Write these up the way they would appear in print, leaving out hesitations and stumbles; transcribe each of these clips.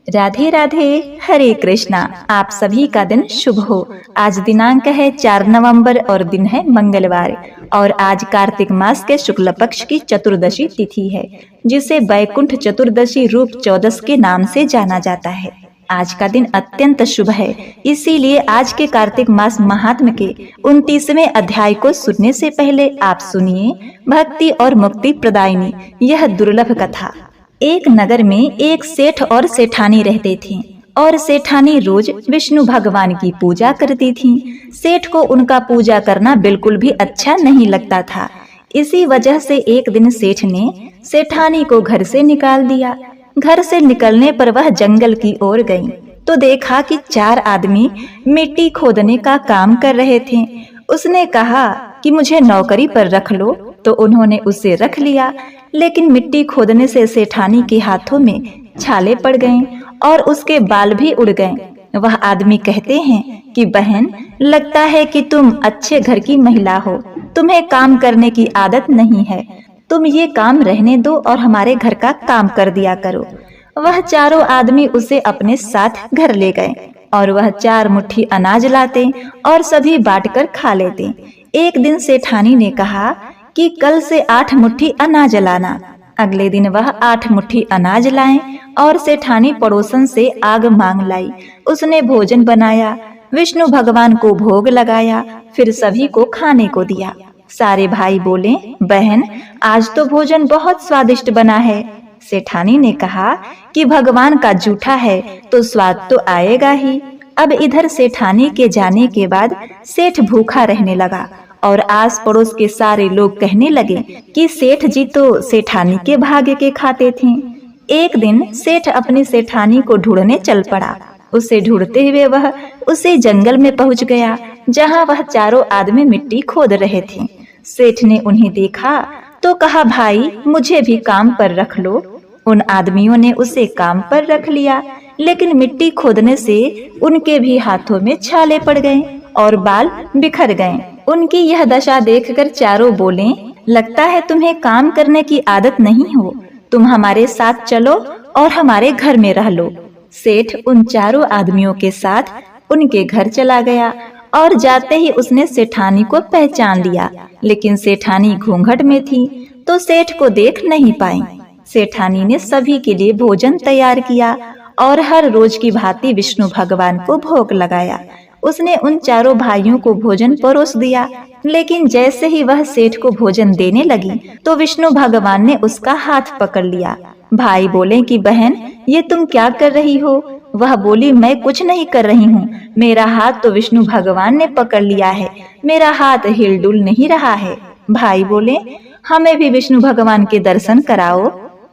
राधे राधे, हरे कृष्णा। आप सभी का दिन शुभ हो। आज दिनांक है 4 नवंबर और दिन है मंगलवार और आज कार्तिक मास के शुक्ल पक्ष की चतुर्दशी तिथि है, जिसे बैकुंठ चतुर्दशी रूप चौदस के नाम से जाना जाता है। आज का दिन अत्यंत शुभ है, इसीलिए आज के कार्तिक मास महात्म के 29वें अध्याय को सुनने से पहले आप सुनिए भक्ति और मुक्ति प्रदायिनी यह दुर्लभ कथा। एक नगर में एक सेठ और सेठानी रहते थे और सेठानी रोज विष्णु भगवान की पूजा करती थी। सेठ को उनका पूजा करना बिल्कुल भी अच्छा नहीं लगता था। इसी वजह से एक दिन सेठ ने सेठानी को घर से निकाल दिया। घर से निकलने पर वह जंगल की ओर गई तो देखा कि 4 आदमी मिट्टी खोदने का काम कर रहे थे। उसने कहा कि मुझे नौकरी पर रख लो, तो उन्होंने उसे रख लिया। लेकिन मिट्टी खोदने से सेठानी के हाथों में छाले पड़ गए और उसके बाल भी उड़ गए। वह आदमी कहते हैं कि बहन, लगता है कि तुम अच्छे घर की महिला हो, तुम्हें काम करने की आदत नहीं है। तुम ये काम रहने दो और हमारे घर का काम कर दिया करो। वह चारों आदमी उसे अपने साथ घर ले गए और वह 4 मुट्ठी अनाज लाते और सभी बांटकर खा लेते। एक दिन सेठानी ने कहा कि कल से 8 मुट्ठी अनाज लाना। अगले दिन वह 8 मुट्ठी अनाज लाए और सेठानी पड़ोसन से आग मांग लाई। उसने भोजन बनाया, विष्णु भगवान को भोग लगाया, फिर सभी को खाने को दिया। सारे भाई बोले, बहन, आज तो भोजन बहुत स्वादिष्ट बना है। सेठानी ने कहा कि भगवान का जूठा है तो स्वाद तो आएगा ही। अब इधर सेठानी के जाने के बाद सेठ भूखा रहने लगा और आस पड़ोस के सारे लोग कहने लगे कि सेठ जी तो सेठानी के भाग्य के खाते थे। एक दिन सेठ अपनी सेठानी को ढूंढने चल पड़ा। उसे ढूंढते हुए वह उसी जंगल में पहुंच गया जहां वह चारों आदमी मिट्टी खोद रहे थे। सेठ ने उन्हें देखा तो कहा, भाई, मुझे भी काम पर रख लो। उन आदमियों ने उसे काम पर रख लिया, लेकिन मिट्टी खोदने से उनके भी हाथों में छाले पड़ गए और बाल बिखर गए। उनकी यह दशा देखकर चारों बोले, लगता है तुम्हें काम करने की आदत नहीं हो, तुम हमारे साथ चलो और हमारे घर में रह लो। सेठ उन चारों आदमियों के साथ उनके घर चला गया और जाते ही उसने सेठानी को पहचान लिया, लेकिन सेठानी घूंघट में थी तो सेठ को देख नहीं पाई। सेठानी ने सभी के लिए भोजन तैयार किया और हर रोज की भांति विष्णु भगवान को भोग लगाया। उसने उन चारों भाइयों को भोजन परोस दिया, लेकिन जैसे ही वह सेठ को भोजन देने लगी तो विष्णु भगवान ने उसका हाथ पकड़ लिया। भाई बोले कि बहन, ये तुम क्या कर रही हो? वह बोली, मैं कुछ नहीं कर रही हूँ, मेरा हाथ तो विष्णु भगवान ने पकड़ लिया है, मेरा हाथ हिलडुल नहीं रहा है। भाई बोले, हमें भी विष्णु भगवान के दर्शन कराओ।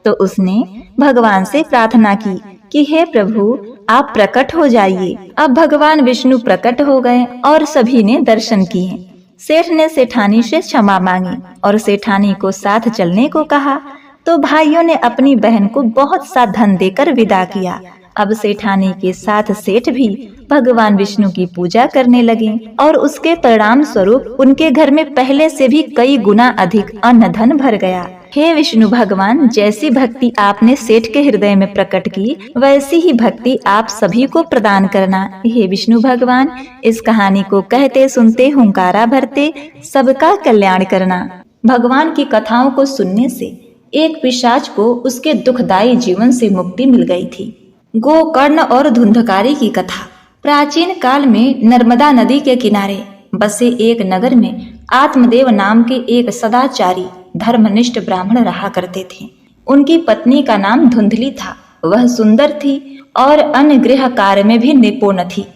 तो उसने भगवान से प्रार्थना की कि हे प्रभु, आप प्रकट हो जाइए। अब भगवान विष्णु प्रकट हो गए और सभी ने दर्शन किए। सेठ ने सेठानी से क्षमा मांगी और सेठानी को साथ चलने को कहा तो भाइयों ने अपनी बहन को बहुत सा धन देकर विदा किया। अब सेठानी के साथ सेठ भी भगवान विष्णु की पूजा करने लगे और उसके परिणाम स्वरूप उनके घर में पहले से भी कई गुना अधिक अन्न धन भर गया। हे विष्णु भगवान, जैसी भक्ति आपने सेठ के हृदय में प्रकट की, वैसी ही भक्ति आप सभी को प्रदान करना। हे विष्णु भगवान, इस कहानी को कहते सुनते हुंकारा भरते सबका कल्याण करना। भगवान की कथाओं को सुनने से एक पिशाच को उसके दुखदायी जीवन से मुक्ति मिल गई थी। गोकर्ण और धुंधकारी की कथा। प्राचीन काल में नर्मदा नदी के किनारे बसे एक नगर में आत्मदेव नाम के एक सदाचारी धर्मनिष्ठ ब्राह्मण रहा करते थे। उनकी पत्नी का नाम धुंधली था। वह सुंदर थी और अन्य गृह कार्य में भी निपुण थी,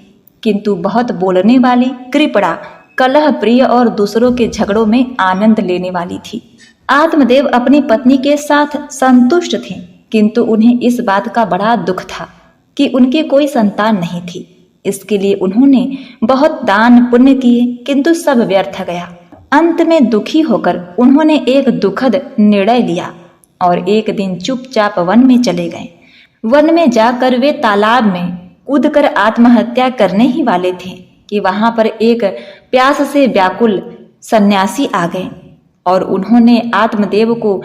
किंतु बहुत बोलने वाली, कृपणा, कलह प्रिय और दूसरों के झगड़ों में आनंद लेने वाली थी। आत्मदेव अपनी पत्नी के साथ संतुष्ट थे, किंतु उन्हें इस बात का बड़ा दुख था कि उनकी कोई संतान नहीं थी। इसके लिए उन्होंने बहुत दान पुण्य किए, किंतु सब व्यर्थ गया। अंत में दुखी होकर उन्होंने एक दुखद निर्णय लिया और एक दिन चुपचाप वन में चले गए। वन में जाकर वे तालाब में कूदकर आत्महत्या करने ही वाले थे कि वहां पर एक प्यास से व्याकुल सन्यासी आ गए और उन्होंने आत्मदेव को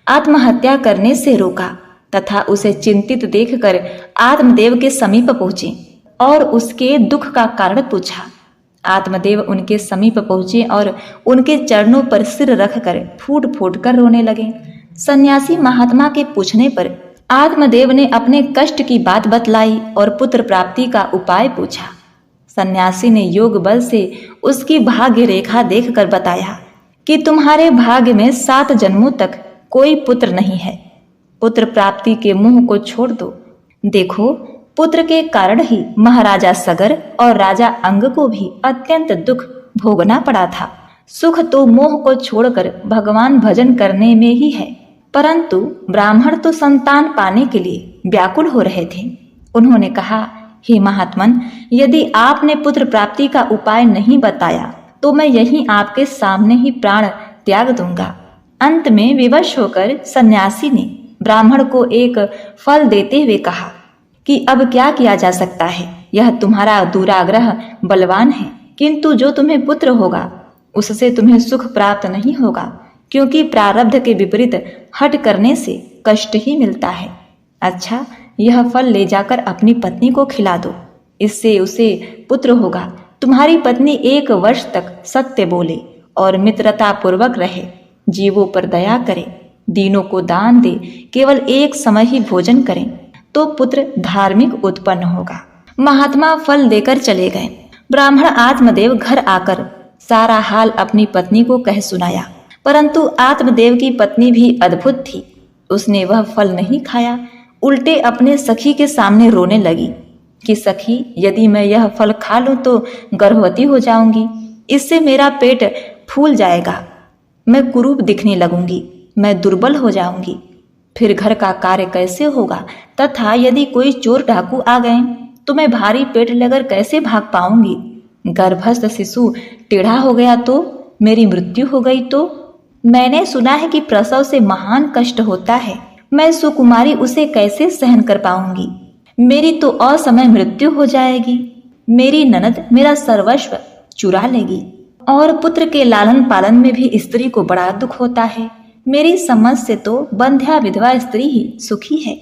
आत्महत्या करने से रोका। तथा उसे चिंतित देखकर आत्मदेव के समीप पहुंचे और उसके दुख का कारण पूछा। आत्मदेव उनके समीप पहुंचे और उनके चरणों पर सिर रखकर फूट फूट कर रोने लगे। सन्यासी महात्मा के पूछने पर आत्मदेव ने अपने कष्ट की बात बतलाई और पुत्र प्राप्ति का उपाय पूछा। सन्यासी ने योग बल से उसकी भाग्य रेखा देखकर बताया कि तुम्हारे भाग्य में 7 जन्मों तक कोई पुत्र नहीं है। पुत्र प्राप्ति के मुंह को छोड़ दो। देखो, पुत्र के कारण ही महाराजा सगर और राजा अंग को भी अत्यंत दुख भोगना पड़ा था। सुख तो मोह को छोड़कर भगवान भजन करने में ही है, परंतु ब्राह्मण तो संतान पाने के लिए व्याकुल हो रहे थे। उन्होंने कहा, हे महात्मन, यदि आपने पुत्र प्राप्ति का उपाय नहीं बताया तो मैं यहीं आपके सामने ही प्राण त्याग दूंगा। अंत में विवश होकर सन्यासी ने ब्राह्मण को एक फल देते हुए कहा कि अब क्या किया जा सकता है, यह तुम्हारा दुराग्रह बलवान है, किंतु जो तुम्हें पुत्र होगा उससे तुम्हें सुख प्राप्त नहीं होगा, क्योंकि प्रारब्ध के विपरीत हट करने से कष्ट ही मिलता है। अच्छा, यह फल ले जाकर अपनी पत्नी को खिला दो, इससे उसे पुत्र होगा। तुम्हारी पत्नी 1 वर्ष तक सत्य बोले और मित्रता पूर्वक रहे, जीवों पर दया करे, दीनों को दान दे, केवल एक समय ही भोजन करें तो पुत्र धार्मिक उत्पन्न होगा। महात्मा फल देकर चले गए। ब्राह्मण आत्मदेव घर आकर सारा हाल अपनी पत्नी को कह सुनाया, परंतु आत्मदेव की पत्नी भी अद्भुत थी। उसने वह फल नहीं खाया, उल्टे अपने सखी के सामने रोने लगी कि सखी, यदि मैं यह फल खा लूं तो गर्भवती हो जाऊंगी, इससे मेरा पेट फूल जाएगा, मैं कुरूप दिखने लगूंगी, मैं दुर्बल हो जाऊंगी, फिर घर का कार्य कैसे होगा, तथा यदि कोई चोर डाकू आ गए तो मैं भारी पेट लेकर कैसे भाग पाऊंगी, गर्भस्थ शिशु टेढ़ा हो गया तो, मेरी मृत्यु हो गई तो, मैंने सुना है कि प्रसव से महान कष्ट होता है, मैं सुकुमारी उसे कैसे सहन कर पाऊंगी, मेरी तो असमय मृत्यु हो जाएगी, मेरी ननद मेरा सर्वस्व चुरा लेगी, और पुत्र के लालन पालन में भी स्त्री को बड़ा दुख होता है, मेरी समझ से तो बंध्या विधवा स्त्री ही सुखी है।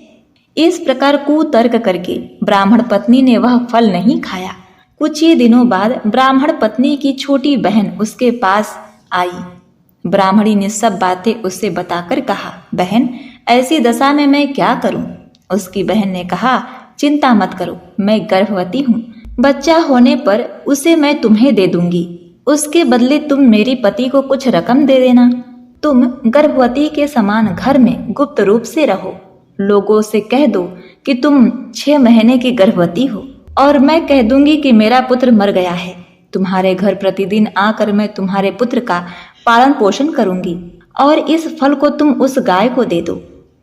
इस प्रकार कुतर्क करके ब्राह्मण पत्नी ने वह फल नहीं खाया। कुछ ही दिनों बाद ब्राह्मण पत्नी की छोटी बहन उसके पास आई। ब्राह्मणी ने सब बातें उससे बताकर कहा, बहन, ऐसी दशा में मैं क्या करूं? उसकी बहन ने कहा, चिंता मत करो, मैं गर्भवती हूँ, बच्चा होने पर उसे मैं तुम्हें दे दूंगी, उसके बदले तुम मेरी पति को कुछ रकम दे देना। तुम गर्भवती के समान घर में गुप्त रूप से रहो, लोगों से कह दो कि तुम 6 महीने की गर्भवती हो, और मैं कह दूंगी कि मेरा पुत्र मर गया है। तुम्हारे घर प्रतिदिन आकर मैं तुम्हारे पुत्र का पालन पोषण करूंगी, और इस फल को तुम उस गाय को दे दो।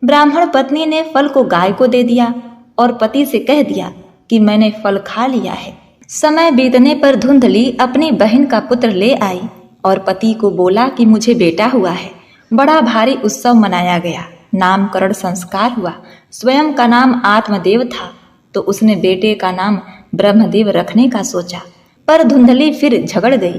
ब्राह्मण पत्नी ने फल को गाय को दे दिया और पति से कह दिया कि मैंने फल खा लिया है। समय बीतने पर धुंधली अपनी बहन का पुत्र ले आई और पति को बोला कि मुझे बेटा हुआ है। बड़ा भारी उत्सव मनाया गया, नामकरण संस्कार हुआ। स्वयं का नाम आत्मदेव था तो उसने बेटे का नाम ब्रह्मदेव रखने का सोचा, पर धुंधली फिर झगड़ गई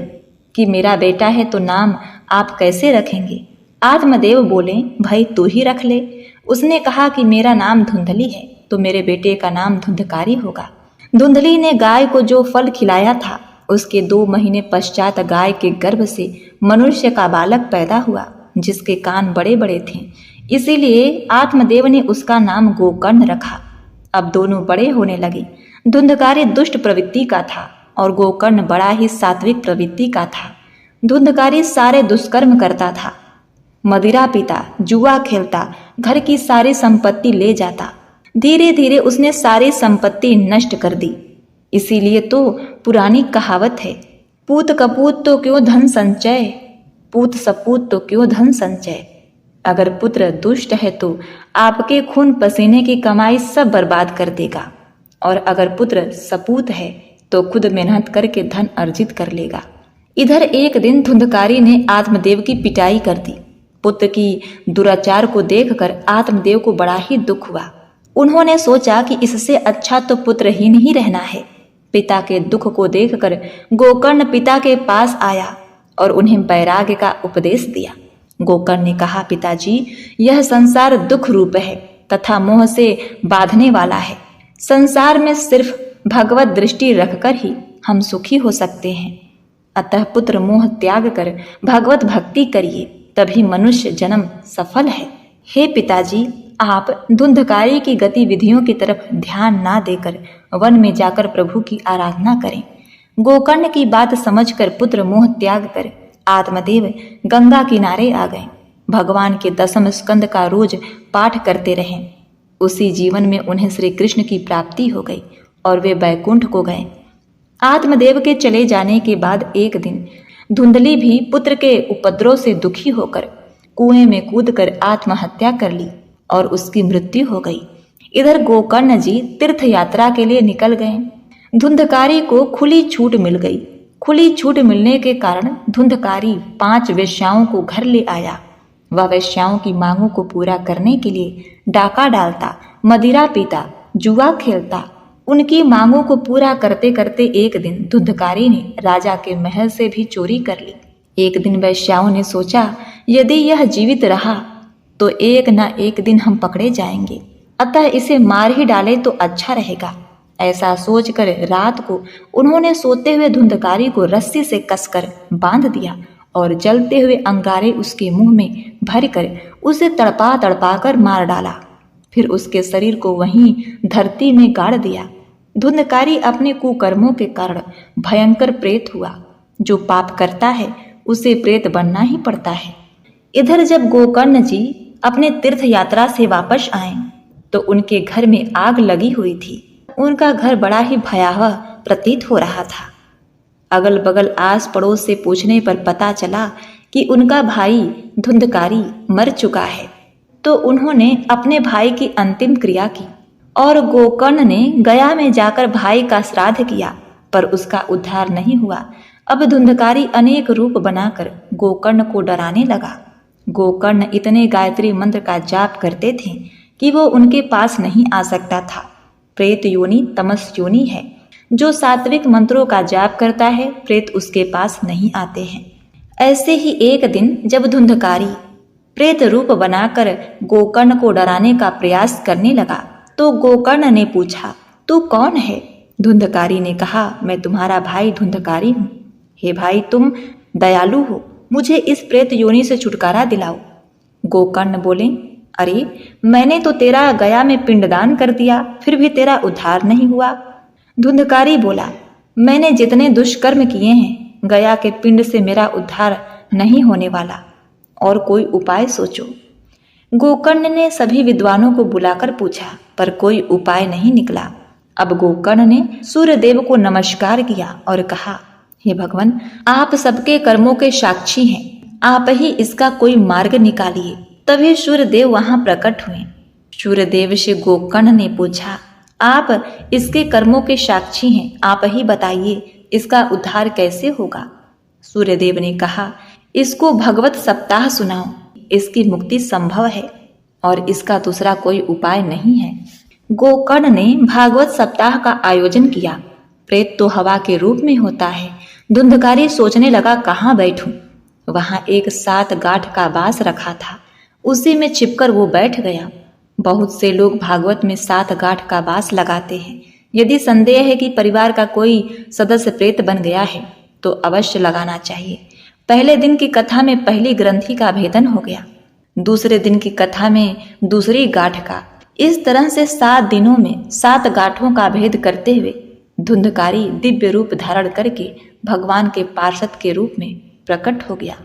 कि मेरा बेटा है तो नाम आप कैसे रखेंगे? आत्मदेव बोले, भाई तू ही रख ले। उसने कहा कि मेरा नाम धुंधली है तो मेरे बेटे का नाम धुंधकारी होगा। धुंधली ने गाय को जो फल खिलाया था उसके 2 महीने पश्चात गाय के गर्भ से मनुष्य का बालक पैदा हुआ, जिसके कान बड़े बड़े थे, इसीलिए आत्मदेव ने उसका नाम गोकर्ण रखा। अब दोनों बड़े होने लगे। धुंधकारी दुष्ट प्रवृत्ति का था और गोकर्ण बड़ा ही सात्विक प्रवृत्ति का था। धुंधकारी सारे दुष्कर्म करता था, मदिरा पीता, जुआ खेलता, घर की सारी संपत्ति ले जाता। धीरे धीरे उसने सारी संपत्ति नष्ट कर दी। इसीलिए तो पुरानी कहावत है, पूत कपूत तो क्यों धन संचय, पूत सपूत तो क्यों धन संचय। अगर पुत्र दुष्ट है तो आपके खून पसीने की कमाई सब बर्बाद कर देगा, और अगर पुत्र सपूत है तो खुद मेहनत करके धन अर्जित कर लेगा। इधर एक दिन धुंधकारी ने आत्मदेव की पिटाई कर दी। पुत्र की दुराचार को देखकर आत्मदेव को बड़ा ही दुख हुआ। उन्होंने सोचा कि इससे अच्छा तो पुत्रहीन ही रहना है। पिता के दुख को देखकर गोकर्ण पिता के पास आया और उन्हें वैराग्य का उपदेश दिया। गोकर्ण ने कहा, पिताजी, यह संसार दुख रूप है तथा मोह से बांधने वाला है। संसार में सिर्फ भगवत दृष्टि रखकर ही हम सुखी हो सकते हैं। अतः पुत्र मोह त्याग कर भगवत भक्ति करिए, तभी मनुष्य जन्म सफल है। हे पिताजी, आप धुंधकारी की गतिविधियों की तरफ ध्यान ना देकर वन में जाकर प्रभु की आराधना करें। गोकर्ण की बात समझकर पुत्र मोह त्याग कर आत्मदेव गंगा किनारे आ गए। भगवान के 10वें स्कंद का रोज पाठ करते रहे। उसी जीवन में उन्हें श्री कृष्ण की प्राप्ति हो गई और वे बैकुंठ को गए। आत्मदेव के चले जाने के बाद एक दिन धुंधली भी पुत्र के उपद्रव से दुखी होकर कुएं में कूदकर आत्महत्या कर ली और उसकी मृत्यु हो गई। इधर गोकर्ण जी तीर्थ यात्रा के लिए निकल गए। धुंधकारी को खुली छूट मिल गई। खुली छूट मिलने के कारण धुंधकारी 5 वेश्याओं को घर ले आया। वह वेश्याओं की मांगों को पूरा करने के लिए डाका डालता, मदिरा पीता, जुआ खेलता। उनकी मांगों को पूरा करते करते एक दिन धुंधकारी ने राजा के महल से भी चोरी कर ली। एक दिन वेश्याओं ने सोचा, यदि यह जीवित रहा तो एक न एक दिन हम पकड़े जाएंगे, अतः इसे मार ही डाले तो अच्छा रहेगा। ऐसा सोचकर रात को उन्होंने सोते हुए धुंधकारी को रस्सी से कसकर बांध दिया और जलते हुए अंगारे उसके मुंह में भरकर उसे तड़पा तड़पा कर मार डाला। फिर उसके शरीर को वहीं धरती में गाड़ दिया। धुंधकारी अपने कुकर्मों के कारण भयंकर प्रेत हुआ। जो पाप करता है उसे प्रेत बनना ही पड़ता है। इधर जब गोकर्ण जी अपने तीर्थ यात्रा से वापस आए तो उनके घर में आग लगी हुई थी। उनका घर बड़ा ही भयावह प्रतीत हो रहा था। अगल बगल आस पड़ोस से पूछने पर पता चला कि उनका भाई धुंधकारी मर चुका है। तो उन्होंने अपने भाई की अंतिम क्रिया की और गोकर्ण ने गया में जाकर भाई का श्राद्ध किया, पर उसका उद्धार नहीं हुआ। अब धुंधकारी अनेक रूप बनाकर गोकर्ण को डराने लगा। गोकर्ण इतने गायत्री मंत्र का जाप करते थे कि वो उनके पास नहीं आ सकता था। प्रेत योनि तमस योनि है। जो सात्विक मंत्रों का जाप करता है, प्रेत उसके पास नहीं आते हैं। ऐसे ही एक दिन जब धुंधकारी प्रेत रूप बनाकर गोकर्ण को डराने का प्रयास करने लगा तो गोकर्ण ने पूछा, तू कौन है? धुंधकारी ने कहा, मैं तुम्हारा भाई धुंधकारी हूँ। हे भाई, तुम दयालु हो, मुझे इस प्रेत योनि से छुटकारा दिलाओ। गोकर्ण बोले, अरे मैंने तो तेरा गया में पिंडदान कर दिया, फिर भी तेरा उद्धार नहीं हुआ। धुंधकारी बोला, मैंने जितने दुष्कर्म किए हैं, गया के पिंड से मेरा उद्धार नहीं होने वाला, और कोई उपाय सोचो। गोकर्ण ने सभी विद्वानों को बुलाकर पूछा, पर कोई उपाय नहीं निकला। अब गोकर्ण ने सूर्यदेव को नमस्कार किया और कहा, हे भगवान, आप सबके कर्मों के साक्षी हैं, आप ही इसका कोई मार्ग निकालिए। तभी सूर्यदेव वहां प्रकट हुए। सूर्यदेव से गोकर्ण ने पूछा, आप इसके कर्मों के साक्षी हैं, आप ही बताइए इसका उद्धार कैसे होगा। सूर्यदेव ने कहा, इसको भगवत सप्ताह सुनाओ, इसकी मुक्ति संभव है और इसका दूसरा कोई उपाय नहीं है। गोकर्ण ने भागवत सप्ताह का आयोजन किया। प्रेत तो हवा के रूप में होता है। धुंधकारी सोचने लगा, कहाँ बैठूं। वहां एक 7 गांठ का बांस रखा था, उसी में छिपकर वो बैठ गया। बहुत से लोग भागवत में 7 गांठ का बांस लगाते हैं। यदि संदेह है कि परिवार का कोई सदस्य प्रेत बन गया है तो अवश्य लगाना चाहिए। पहले दिन की कथा में पहली ग्रंथि का भेदन हो गया, दूसरे दिन की कथा में दूसरी गांठ का। इस तरह से 7 दिनों में 7 गांठों का भेद करते हुए धुंधकारी दिव्य रूप धारण करके भगवान के पार्षद के रूप में प्रकट हो गया।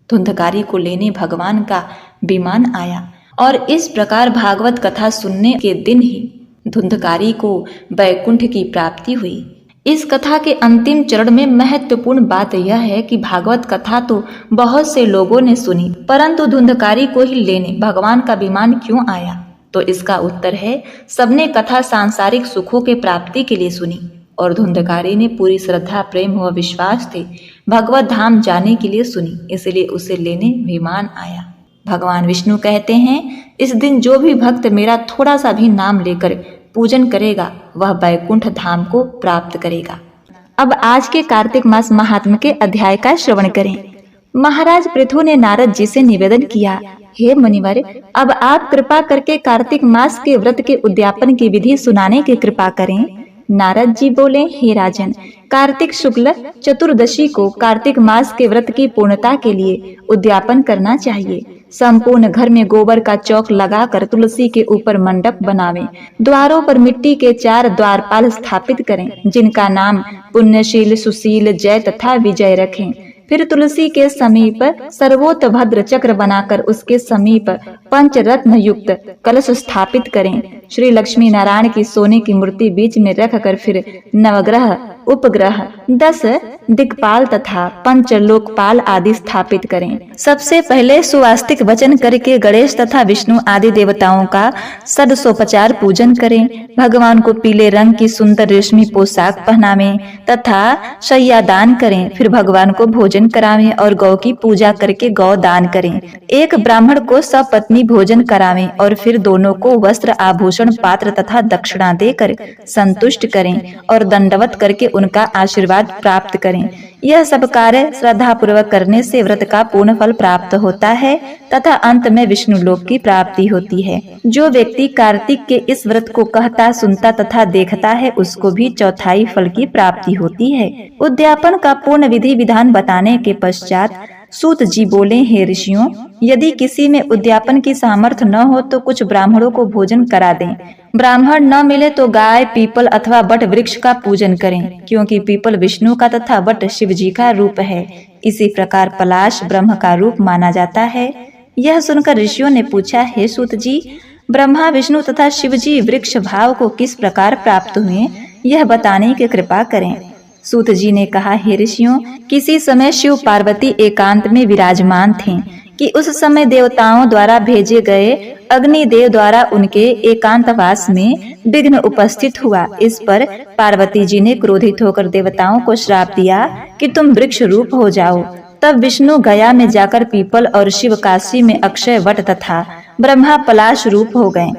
धुंधकारी को लेने भगवान का विमान आया और इस प्रकार भागवत कथा सुनने के दिन ही धुंधकारी को बैकुंठ की प्राप्ति हुई। इस कथा के अंतिम चरण में महत्वपूर्ण बात यह है कि भागवत कथा तो बहुत से लोगों ने सुनी, परंतु धुंधकारी को ही लेने भगवान का विमान क्यों आया? तो इसका उत्तर है, सबने कथा सांसारिक सुखों के प्राप्ति के लिए सुनी और धुंधकारी ने पूरी श्रद्धा, प्रेम व विश्वास थे भगवत धाम जाने के लिए सुनी, इसलिए उसे लेने विमान आया। भगवान विष्णु कहते हैं, इस दिन जो भी भक्त मेरा थोड़ा सा भी नाम लेकर पूजन करेगा वह बैकुंठ धाम को प्राप्त करेगा। अब आज के कार्तिक मास महात्म्य के अध्याय का श्रवण करें। महाराज पृथु ने नारद जी से निवेदन किया, हे मुनिवर, अब आप कृपा करके कार्तिक मास के व्रत के उद्यापन की विधि सुनाने की कृपा करें। नारद जी बोले, हे राजन, कार्तिक शुक्ल चतुर्दशी को कार्तिक मास के व्रत की पूर्णता के लिए उद्यापन करना चाहिए। संपूर्ण घर में गोबर का चौक लगाकर तुलसी के ऊपर मंडप बनावें। द्वारों पर मिट्टी के 4 द्वारपाल स्थापित करें, जिनका नाम पुण्यशील, सुशील, जय तथा विजय रखें। फिर तुलसी के समीप सर्वोतभद्र चक्र बनाकर उसके समीप पंचरत्न युक्त कलश स्थापित करें। श्री लक्ष्मी नारायण की सोने की मूर्ति बीच में रखकर फिर नवग्रह, उपग्रह, 10 दिक्पाल तथा पंचलोकपाल आदि स्थापित करें। सबसे पहले सुवास्तिक वचन करके गणेश तथा विष्णु आदि देवताओं का षडसोपचार पूजन करें। भगवान को पीले रंग की सुंदर रेशमी पोशाक पहनावें तथा शय्या दान करें। फिर भगवान को भोजन करावें और गौ की पूजा करके गौ दान करें। एक ब्राह्मण को सपत्नी भोजन करावें और फिर दोनों को वस्त्र, आभूषण, पात्र तथा दक्षिणा देकर संतुष्ट करें और दंडवत करके उनका आशीर्वाद प्राप्त करें। यह सब कार्य श्रद्धा पूर्वक करने से व्रत का पूर्ण फल प्राप्त होता है तथा अंत में विष्णु लोक की प्राप्ति होती है। जो व्यक्ति कार्तिक के इस व्रत को कहता, सुनता तथा देखता है, उसको भी चौथाई फल की प्राप्ति होती है। उद्यापन का पूर्ण विधि विधान बताने के पश्चात सूत जी बोले, हे ऋषियों, यदि किसी में उद्यापन की सामर्थ्य न हो तो कुछ ब्राह्मणों को भोजन करा दें। ब्राह्मण न मिले तो गाय, पीपल अथवा बट वृक्ष का पूजन करें, क्योंकि पीपल विष्णु का तथा बट शिव जी का रूप है। इसी प्रकार पलाश ब्रह्म का रूप माना जाता है। यह सुनकर ऋषियों ने पूछा, हे सूत जी, ब्रह्मा, विष्णु तथा शिव जी वृक्ष भाव को किस प्रकार प्राप्त हुए, यह बताने की कृपा करें। सूत जी ने कहा, हे ऋषियों, किसी समय शिव पार्वती एकांत में विराजमान थे कि उस समय देवताओं द्वारा भेजे गए अग्निदेव द्वारा उनके एकांतवास में विघ्न उपस्थित हुआ। इस पर पार्वती जी ने क्रोधित होकर देवताओं को श्राप दिया कि तुम वृक्ष रूप हो जाओ। तब विष्णु गया में जाकर पीपल और शिव काशी में अक्षय वट तथा ब्रह्मा पलाश रूप हो गए।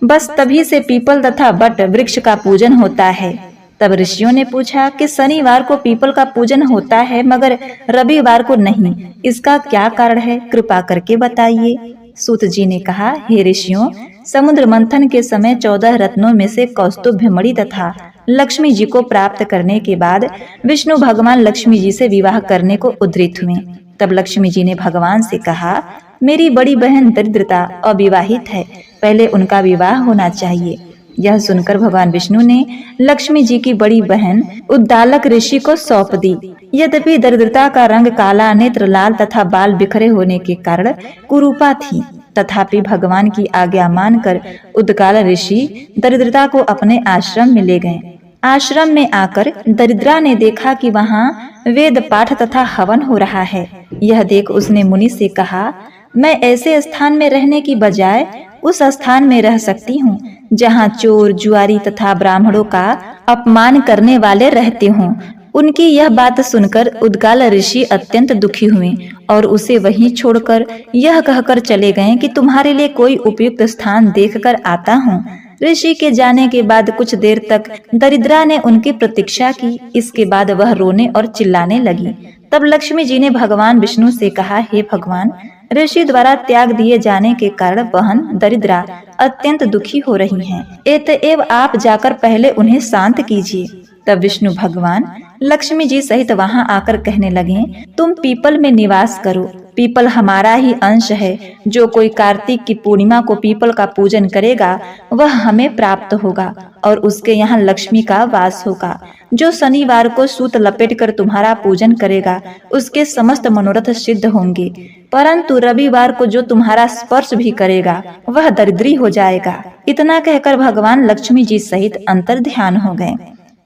बस तभी से पीपल तथा वट वृक्ष का पूजन होता है। तब ऋषियों ने पूछा कि शनिवार को पीपल का पूजन होता है मगर रविवार को नहीं, इसका क्या कारण है, कृपा करके बताइए। सूत जी ने कहा, हे ऋषियों, समुद्र मंथन के समय 14 रत्नों में से कौस्तुभ मणि तथा लक्ष्मी जी को प्राप्त करने के बाद विष्णु भगवान लक्ष्मी जी से विवाह करने को उद्धृत हुए। तब लक्ष्मी जी ने भगवान से कहा, मेरी बड़ी बहन दरिद्रता अविवाहित है, पहले उनका विवाह होना चाहिए। यह सुनकर भगवान विष्णु ने लक्ष्मी जी की बड़ी बहन उद्दालक ऋषि को सौंप दी। यद्यपि दरिद्रता का रंग काला, नेत्र लाल तथा बाल बिखरे होने के कारण कुरूपा थी, तथापि भगवान की आज्ञा मानकर उद्दालक ऋषि दरिद्रता को अपने आश्रम में ले गए। आश्रम में आकर दरिद्रा ने देखा कि वहाँ वेद पाठ तथा हवन हो रहा है। यह देख उसने मुनि से कहा, मैं ऐसे स्थान में रहने की बजाय उस स्थान में रह सकती हूँ जहाँ चोर, जुआरी तथा ब्राह्मणों का अपमान करने वाले रहते हों। उनकी यह बात सुनकर उद्दालक ऋषि अत्यंत दुखी हुए और उसे वहीं छोड़कर यह कहकर चले गए कि तुम्हारे लिए कोई उपयुक्त स्थान देखकर आता हूँ। ऋषि के जाने के बाद कुछ देर तक दरिद्रा ने उनकी प्रतीक्षा की। इसके बाद वह रोने और चिल्लाने लगी। तब लक्ष्मी जी ने भगवान विष्णु से कहा, हे भगवान, ऋषि द्वारा त्याग दिए जाने के कारण बहन दरिद्रा अत्यंत दुखी हो रही हैं। अतएव आप जाकर पहले उन्हें शांत कीजिए। तब विष्णु भगवान लक्ष्मी जी सहित वहां आकर कहने लगे, तुम पीपल में निवास करो। पीपल हमारा ही अंश है। जो कोई कार्तिक की पूर्णिमा को पीपल का पूजन करेगा वह हमें प्राप्त होगा और उसके यहाँ लक्ष्मी का वास होगा। जो शनिवार को सूत लपेटकर तुम्हारा पूजन करेगा उसके समस्त मनोरथ सिद्ध होंगे, परंतु रविवार को जो तुम्हारा स्पर्श भी करेगा वह दरिद्री हो जाएगा। इतना कहकर भगवान लक्ष्मी जी सहित अंतर ध्यान हो गए।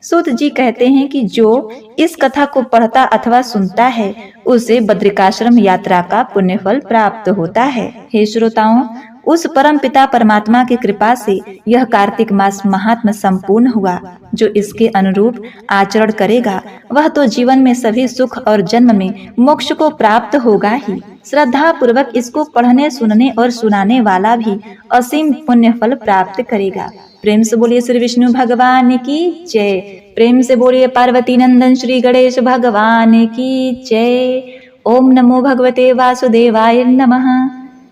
सूत जी कहते हैं कि जो इस कथा को पढ़ता अथवा सुनता है उसे बद्रिकाश्रम यात्रा का पुण्य फल प्राप्त होता है। हे श्रोताओं, उस परम पिता परमात्मा की कृपा से यह कार्तिक मास महात्म संपूर्ण हुआ। जो इसके अनुरूप आचरण करेगा वह तो जीवन में सभी सुख और जन्म में मोक्ष को प्राप्त होगा ही। श्रद्धा पूर्वक इसको पढ़ने, सुनने और सुनाने वाला भी असीम पुण्य फल प्राप्त करेगा। प्रेम से बोलिए श्री विष्णु भगवान की जय। प्रेम से बोलिए पार्वती नंदन श्री गणेश भगवान की जय। ओम नमो भगवते वासुदेवाय नमः।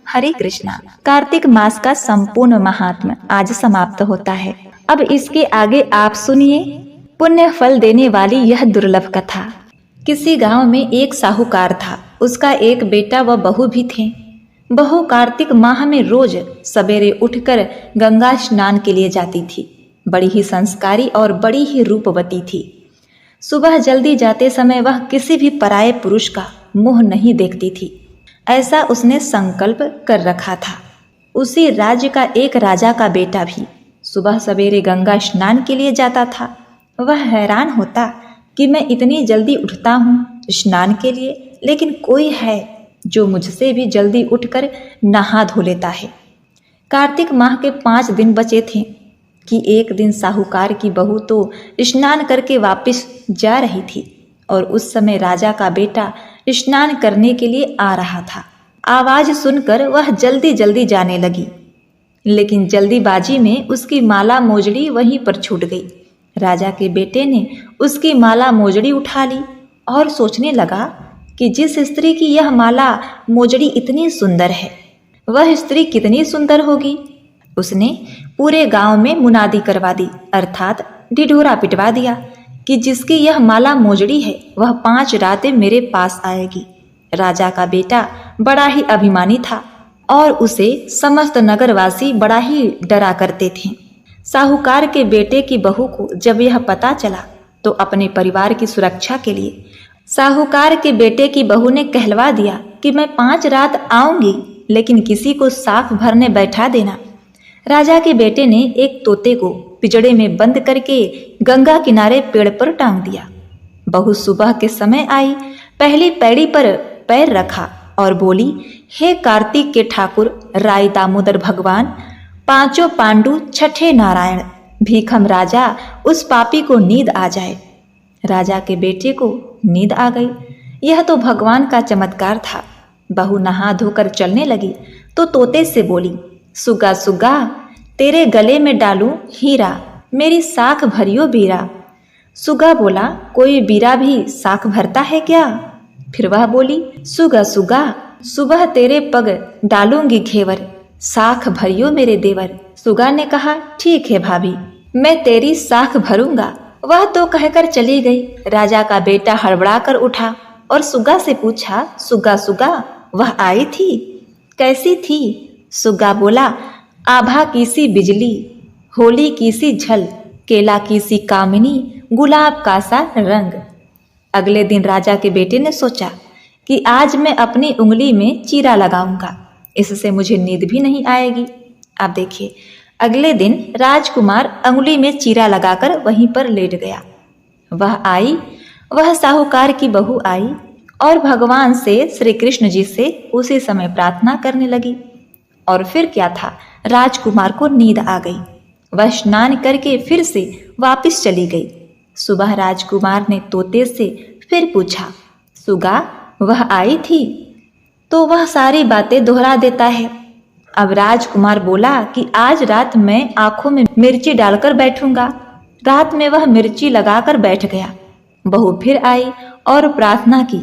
हरे कृष्णा। कार्तिक मास का संपूर्ण महात्म्य आज समाप्त होता है। अब इसके आगे आप सुनिए पुण्य फल देने वाली यह दुर्लभ कथा। किसी गांव में एक साहूकार था। उसका एक बेटा व बहू भी थे। बहू कार्तिक माह में रोज सवेरे उठकर गंगा स्नान के लिए जाती थी। बड़ी ही संस्कारी और बड़ी ही रूपवती थी। सुबह जल्दी जाते समय वह किसी भी पराये पुरुष का मुंह नहीं देखती थी, ऐसा उसने संकल्प कर रखा था। उसी राज्य का एक राजा का बेटा भी सुबह सवेरे गंगा स्नान के लिए जाता था। वह हैरान होता कि मैं इतनी जल्दी उठता हूँ स्नान के लिए, लेकिन कोई है जो मुझसे भी जल्दी उठकर नहा धो लेता है। कार्तिक माह के 5 दिन बचे थे कि एक दिन साहूकार की बहू तो स्नान करके वापस जा रही थी और उस समय राजा का बेटा स्नान करने के लिए आ रहा था। आवाज सुनकर वह जल्दी जल्दी जाने लगी, लेकिन जल्दीबाजी में उसकी माला मोजड़ी वहीं पर छूट गई। राजा के बेटे ने उसकी माला मोजड़ी उठा ली और सोचने लगा कि जिस स्त्री की यह माला मोजड़ी इतनी सुंदर है, वह स्त्री कितनी सुंदर होगी। उसने पूरे गांव में मुनादी करवा दी, अर्थात ढिढोरा पिटवा दिया कि जिसकी यह माला मोजड़ी है वह 5 रातें मेरे पास आएगी। राजा का बेटा बड़ा ही अभिमानी था और उसे समस्त नगरवासी बड़ा ही डरा करते थे। साहूकार के बेटे की बहू को जब यह पता चला तो अपने परिवार की सुरक्षा के लिए साहूकार के बेटे की बहू ने कहलवा दिया कि मैं 5 रात आऊंगी, लेकिन किसी को साख भरने बैठा देना। राजा के बेटे ने एक तोते को पिंजड़े में बंद करके गंगा किनारे पेड़ पर टांग दिया। बहू सुबह के समय आई, पहली पैड़ी पर पैर रखा और बोली, हे कार्तिक के ठाकुर राय दामोदर भगवान, 5 पांडु, 6 नारायण, भीखम राजा उस पापी को नींद आ जाए। राजा के बेटे को नींद आ गई। यह तो भगवान का चमत्कार था। बहू नहा धोकर चलने लगी तो तोते से बोली, सुगा सुगा, तेरे गले में डालूं हीरा, मेरी साख भरियो बीरा। सुगा बोला, कोई बीरा भी साख भरता है क्या? फिर वह बोली, सुगा सुगा, सुबह तेरे पग डालूंगी घेवर, साख भरियो मेरे देवर। सुगा ने कहा, ठीक है भाभी, मैं तेरी साख भरूंगा। वह तो कहकर चली गई। राजा का बेटा हड़बड़ा कर उठा और सुगा से पूछा, सुगा सुगा, वह आई थी, कैसी थी? सुगा बोला, आभा की सी बिजली, होली की सी झल, केला की सी कामिनी, गुलाब का सा रंग। अगले दिन राजा के बेटे ने सोचा कि आज मैं अपनी उंगली में चीरा लगाऊंगा, इससे मुझे नींद भी नहीं आएगी। अब देखिए, अगले दिन राजकुमार उंगली में चीरा लगाकर वहीं पर लेट गया। वह साहूकार की बहू आई और भगवान से, श्री कृष्ण जी से उसी समय प्रार्थना करने लगी। और फिर क्या था, राजकुमार को नींद आ गई। वह स्नान करके फिर से वापस चली गई। सुबह राजकुमार ने तोते से फिर पूछा, सुगा, वह आई थी? तो वह सारी बातें दोहरा देता है। अब राजकुमार बोला कि आज रात मैं आंखों में मिर्ची डालकर बैठूंगा। रात में वह मिर्ची लगाकर बैठ गया। बहू फिर आई और प्रार्थना की,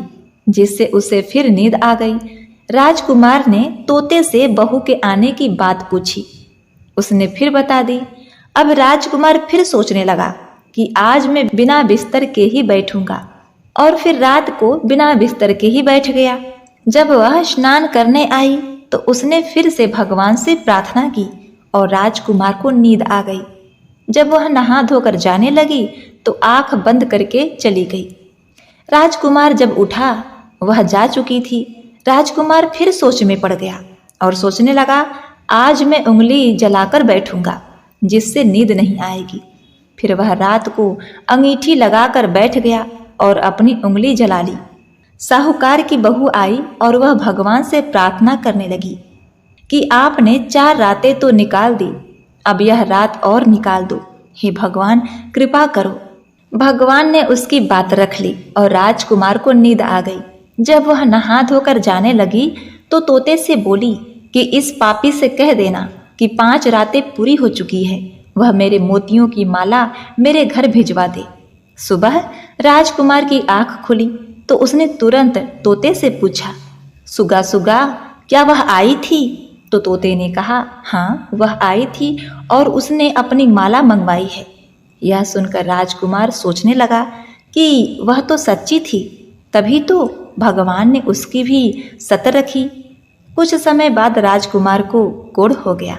जिससे उसे फिर नींद आ गई। राजकुमार ने तोते से बहू के आने की बात पूछी। उसने फिर बता दी। अब राजकुमार फिर सोचने लगा कि आज मैं बिना बिस्तर के ही बैठूंगा, और फिर रात को बिना बिस्तर के ही बैठ गया। जब वह स्नान करने आई तो उसने फिर से भगवान से प्रार्थना की और राजकुमार को नींद आ गई। जब वह नहा धोकर जाने लगी तो आंख बंद करके चली गई। राजकुमार जब उठा, वह जा चुकी थी। राजकुमार फिर सोच में पड़ गया और सोचने लगा, आज मैं उंगली जलाकर बैठूंगा, जिससे नींद नहीं आएगी। फिर वह रात को अंगीठी लगाकर बैठ गया और अपनी उंगली जला ली। साहूकार की बहू आई और वह भगवान से प्रार्थना करने लगी कि आपने 4 रातें तो निकाल दी, अब यह रात और निकाल दो, हे भगवान कृपा करो। भगवान ने उसकी बात रख ली और राजकुमार को नींद आ गई। जब वह नहा धोकर जाने लगी तो तोते से बोली कि इस पापी से कह देना कि 5 रातें पूरी हो चुकी है, वह मेरे मोतियों की माला मेरे घर भिजवा दे। सुबह राजकुमार की आंख खुली तो उसने तुरंत तोते से पूछा, सुगा सुगा क्या वह आई थी? तो तोते ने कहा, हाँ वह आई थी और उसने अपनी माला मंगवाई है। यह सुनकर राजकुमार सोचने लगा कि वह तो सच्ची थी, तभी तो भगवान ने उसकी भी सत रखी। कुछ समय बाद राजकुमार को कोढ़ हो गया।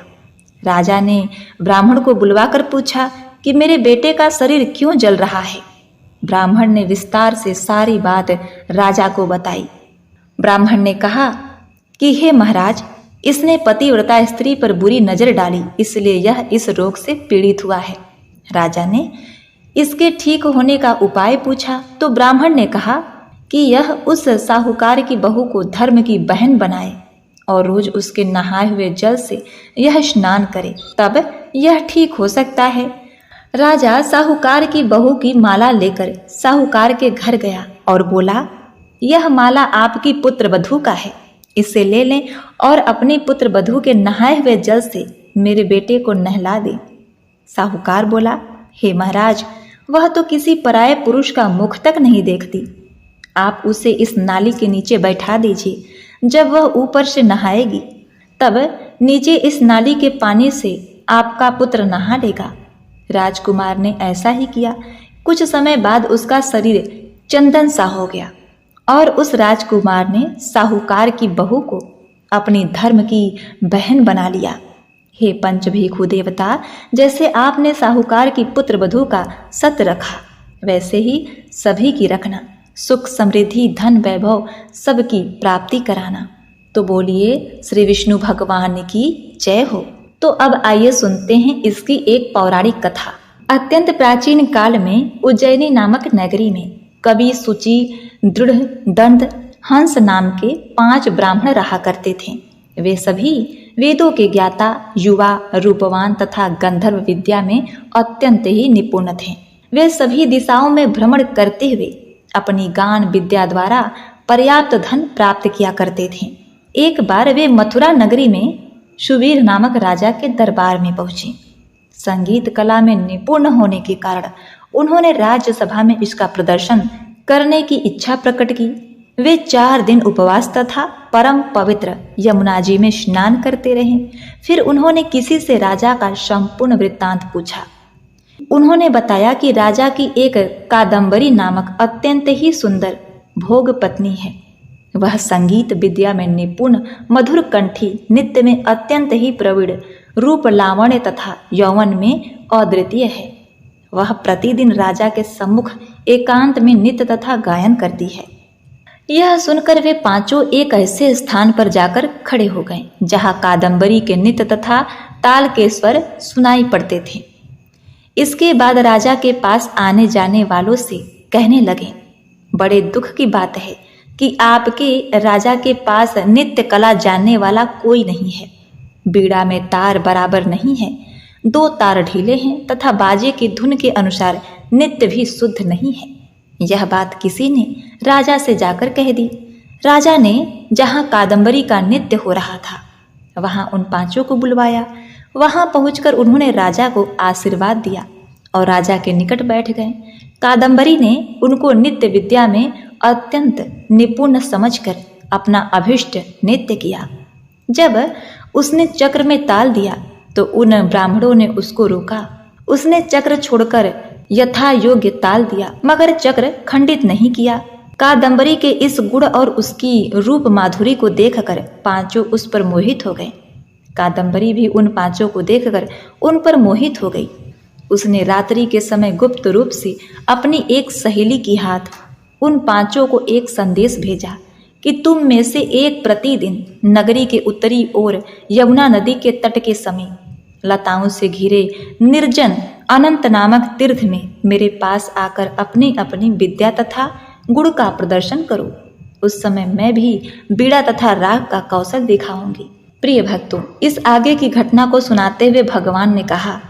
राजा ने ब्राह्मण को बुलवाकर पूछा कि मेरे बेटे का शरीर क्यों जल रहा है। ब्राह्मण ने विस्तार से सारी बात राजा को बताई। ब्राह्मण ने कहा कि हे महाराज, इसने पतिव्रता स्त्री पर बुरी नजर डाली, इसलिए यह इस रोग से पीड़ित हुआ है। राजा ने इसके ठीक होने का उपाय पूछा तो ब्राह्मण ने कहा कि यह उस साहूकार की बहू को धर्म की बहन बनाए और रोज उसके नहाए हुए जल से यह स्नान करे, तब यह ठीक हो सकता है। राजा साहूकार की बहू की माला लेकर साहूकार के घर गया और बोला, यह माला आपकी पुत्र वधू का है, इसे ले लें और अपनी पुत्र वधू के नहाए हुए जल से मेरे बेटे को नहला दें। साहूकार बोला, हे महाराज, वह तो किसी पराये पुरुष का मुख तक नहीं देखती। आप उसे इस नाली के नीचे बैठा दीजिए। जब वह ऊपर से नहाएगी तब नीचे इस नाली के पानी से आपका पुत्र नहा लेगा। राजकुमार ने ऐसा ही किया। कुछ समय बाद उसका शरीर चंदन सा हो गया और उस राजकुमार ने साहूकार की बहू को अपनी धर्म की बहन बना लिया। हे पंचभीखु देवता, जैसे आपने साहूकार की पुत्र वधू का सत रखा, वैसे ही सभी की रखना। सुख समृद्धि धन वैभव सबकी प्राप्ति कराना। तो बोलिए श्री विष्णु भगवान की जय हो। तो अब आइए सुनते हैं इसकी एक पौराणिक कथा। अत्यंत प्राचीन काल में उज्जैनी नामक नगरी में कवि, सुचि, दृढ़, दंत, हंस नाम के 5 ब्राह्मण रहा करते थे। वे सभी वेदों के ज्ञाता, युवा, रूपवान तथा गंधर्व विद्या में अत्यंत ही निपुण थे। वे सभी दिशाओं में भ्रमण करते हुए अपनी गान विद्या द्वारा पर्याप्त धन प्राप्त किया करते थे। एक बार वे मथुरा नगरी में सुवीर नामक राजा के दरबार में पहुंचे। संगीत कला में निपुण होने के कारण उन्होंने राज्यसभा में इसका प्रदर्शन करने की इच्छा प्रकट की। वे 4 दिन उपवास तथा परम पवित्र यमुना जी में स्नान करते रहे। फिर उन्होंने किसी से राजा का संपूर्ण वृत्तांत पूछा। उन्होंने बताया कि राजा की एक कादम्बरी नामक अत्यंत ही सुंदर भोग पत्नी है। वह संगीत विद्या में निपुण, मधुर कंठी, नृत्य में अत्यंत ही प्रवीण, रूप लावण्य तथा यौवन में अद्वितीय है। वह प्रतिदिन राजा के सम्मुख एकांत में नृत्य तथा गायन करती है। यह सुनकर वे 5 एक ऐसे स्थान पर जाकर खड़े हो गए जहाँ कादम्बरी के नृत्य तथा ताल के स्वर सुनाई पड़ते थे। इसके बाद राजा के पास आने जाने वालों से कहने लगे, बड़े दुख की बात है कि आपके राजा के पास नृत्य कला जानने वाला कोई नहीं है। बीड़ा में तार बराबर नहीं है, 2 तार ढीले हैं तथा बाजे की धुन के अनुसार नृत्य भी शुद्ध नहीं है। यह बात किसी ने राजा से जाकर कह दी। राजा ने जहाँ कादम्बरी का नृत्य हो रहा था वहाँ उन 5 को बुलवाया। वहाँ पहुंचकर उन्होंने राजा को आशीर्वाद दिया और राजा के निकट बैठ गए। कादम्बरी ने उनको नृत्य विद्या में अत्यंत निपुण समझकर अपना अभिष्ट नृत्य किया। जब उसने चक्र में ताल दिया तो उन ब्राह्मणों ने उसको रोका। उसने चक्र छोड़कर यथा योग्य ताल दिया, मगर चक्र खंडित नहीं किया। कादम्बरी के इस गुण और उसकी रूप माधुरी को देखकर 5 उस पर मोहित हो गए। कादम्बरी भी उन 5 को देखकर उन पर मोहित हो गई। उसने रात्रि के समय गुप्त रूप से अपनी एक सहेली की हाथ उन 5 को एक संदेश भेजा कि तुम में से एक प्रतिदिन नगरी के उत्तरी ओर यमुना नदी के तट के समीप लताओं से घिरे निर्जन अनंत नामक तीर्थ में मेरे पास आकर अपनी अपनी विद्या तथा गुण का प्रदर्शन करो। उस समय मैं भी बीड़ा तथा राग का कौशल दिखाऊंगी। प्रिय भक्तों, इस आगे की घटना को सुनाते हुए भगवान ने कहा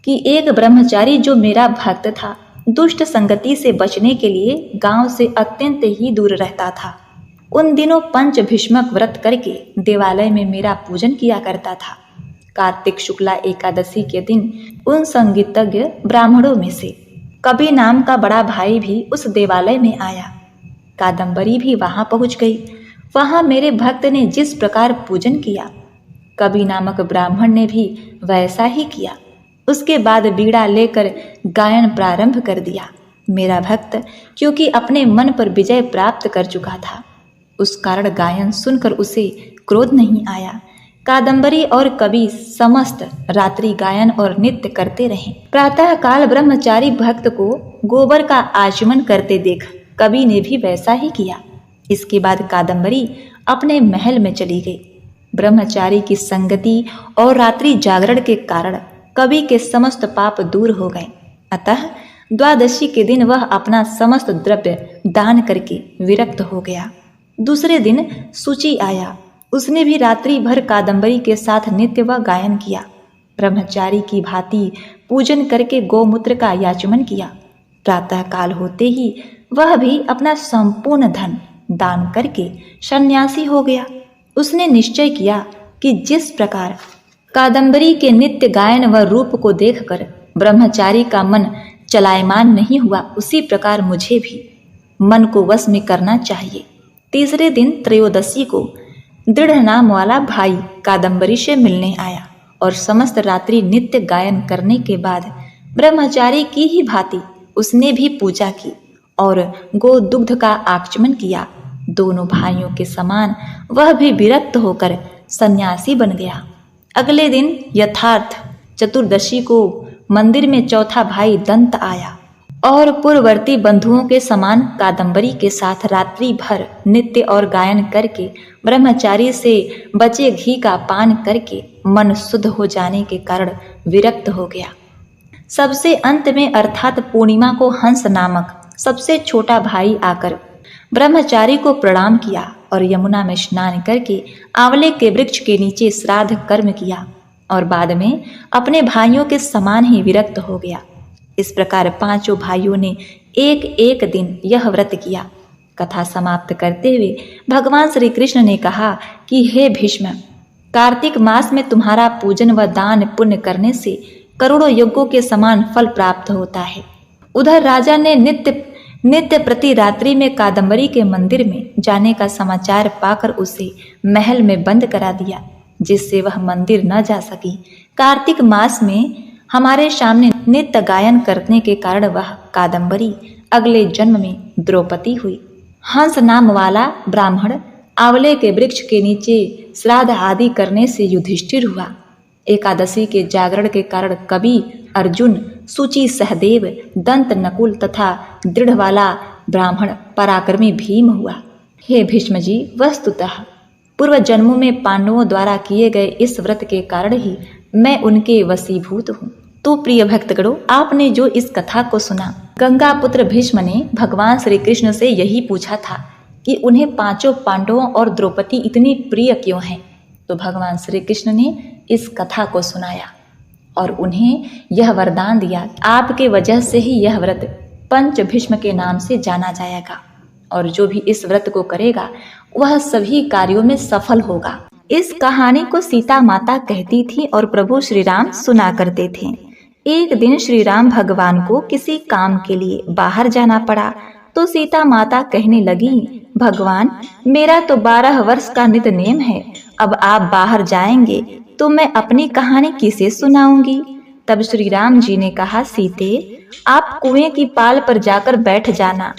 कि एक ब्रह्मचारी जो मेरा भक्त था, दुष्ट संगति से बचने के लिए गांव से अत्यंत ही दूर रहता था। उन दिनों पंच भीष्मक व्रत करके देवालय में मेरा पूजन किया करता था। कार्तिक शुक्ला एकादशी के दिन उन संगीतज्ञ ब्राह्मणों में से कवि नाम का बड़ा भाई भी उस देवालय में आया। कादम्बरी भी वहां पहुंच गई। वहां मेरे भक्त ने जिस प्रकार पूजन किया, कवि नामक ब्राह्मण ने भी वैसा ही किया। उसके बाद बीड़ा लेकर गायन प्रारंभ कर दिया। मेरा भक्त क्योंकि अपने मन पर विजय प्राप्त कर चुका था, उस कारण गायन सुनकर उसे क्रोध नहीं आया। कादम्बरी और कवि समस्त रात्रि गायन और नृत्य करते रहे। प्रातः काल ब्रह्मचारी भक्त को गोबर का आचमन करते देख कवि ने भी वैसा ही किया। इसके बाद कादम्बरी अपने महल में चली गई। ब्रह्मचारी की संगति और रात्रि जागरण के कारण कवि के समस्त पाप दूर हो गए। अतः द्वादशी के दिन वह अपना समस्त द्रव्य दान करके विरक्त हो गया। दूसरे दिन सूची आया। उसने भी रात्रि भर कादम्बरी के साथ नृत्य व गायन किया। ब्रह्मचारी की भांति पूजन करके गौमूत्र का याचमन किया। प्रातः काल होते ही वह भी अपना संपूर्ण धन दान करके सन्यासी हो गया। उसने निश्चय किया कि जिस प्रकार कादम्बरी के नित्य गायन व रूप को देखकर ब्रह्मचारी का मन चलायमान नहीं हुआ, उसी प्रकार मुझे भी मन को वश में करना चाहिए। तीसरे दिन त्रयोदशी को दृढ़ नाम वाला भाई कादम्बरी से मिलने आया और समस्त रात्रि नित्य गायन करने के बाद ब्रह्मचारी की ही भांति उसने भी पूजा की और गो दुग्ध का आचमन किया। दोनों भाइयों के समान वह भी विरक्त होकर सन्यासी बन गया। अगले दिन यथार्थ चतुर्दशी को मंदिर में चौथा भाई दंत आया और पूर्ववर्ती बंधुओं के समान कादम्बरी के साथ रात्रि भर नृत्य और गायन करके ब्रह्मचारी से बचे घी का पान करके मन शुद्ध हो जाने के कारण विरक्त हो गया। सबसे अंत में अर्थात पूर्णिमा को हंस नामक सबसे छोटा भाई आकर ब्रह्मचारी को प्रणाम किया और यमुना में स्नान करके आंवले के वृक्ष के नीचे श्राद्ध कर्म किया और बाद में अपने भाइयों के समान ही विरक्त हो गया। इस प्रकार पांचों भाइयों ने एक एक दिन यह व्रत किया। कथा समाप्त करते हुए भगवान श्री कृष्ण ने कहा कि हे भीष्म, कार्तिक मास में तुम्हारा पूजन व दान पुण्य करने से करोड़ों यज्ञों के समान फल प्राप्त होता है। उधर राजा ने नित्य प्रति रात्रि में कादम्बरी के मंदिर में जाने का समाचार पाकर उसे महल में बंद करा दिया, जिससे वह मंदिर न जा सकी। कार्तिक मास में हमारे सामने नित्य गायन करने के कारण वह कादम्बरी अगले जन्म में द्रौपदी हुई। हंस नाम वाला ब्राह्मण आंवले के वृक्ष के नीचे श्राद्ध आदि करने से युधिष्ठिर हुआ। एकादशी के जागरण के कारण कवि अर्जुन, सूची सहदेव, दंत नकुल तथा दृढ़ वाला ब्राह्मण पराक्रमी भीम हुआ। हे भीष्म जी, वस्तुतः पूर्व जन्मों में पांडवों द्वारा किए गए इस व्रत के कारण ही मैं उनके वशीभूत हूँ। तो प्रिय भक्तगणों, आपने जो इस कथा को सुना, गंगा पुत्र भीष्म ने भगवान श्री कृष्ण से यही पूछा था कि उन्हें पांचों पांडवों और द्रौपदी इतनी प्रिय क्यों हैं। तो भगवान श्री कृष्ण ने इस कथा को सुनाया और उन्हें यह वरदान दिया, आपके वजह से ही यह व्रत पंच भीष्म के नाम से जाना जाएगा और जो भी इस व्रत को करेगा वह सभी कार्यों में सफल होगा। इस कहानी को सीता माता कहती थी और प्रभु श्री राम सुना करते थे। एक दिन श्री राम भगवान को किसी काम के लिए बाहर जाना पड़ा तो सीता माता कहने लगी, भगवान, मेरा तो 12 वर्ष का नित नेम है, अब आप बाहर जाएंगे तो मैं अपनी कहानी किसे सुनाऊंगी। तब श्री राम जी ने कहा, सीते, आप कुएं की पाल पर जाकर बैठ जाना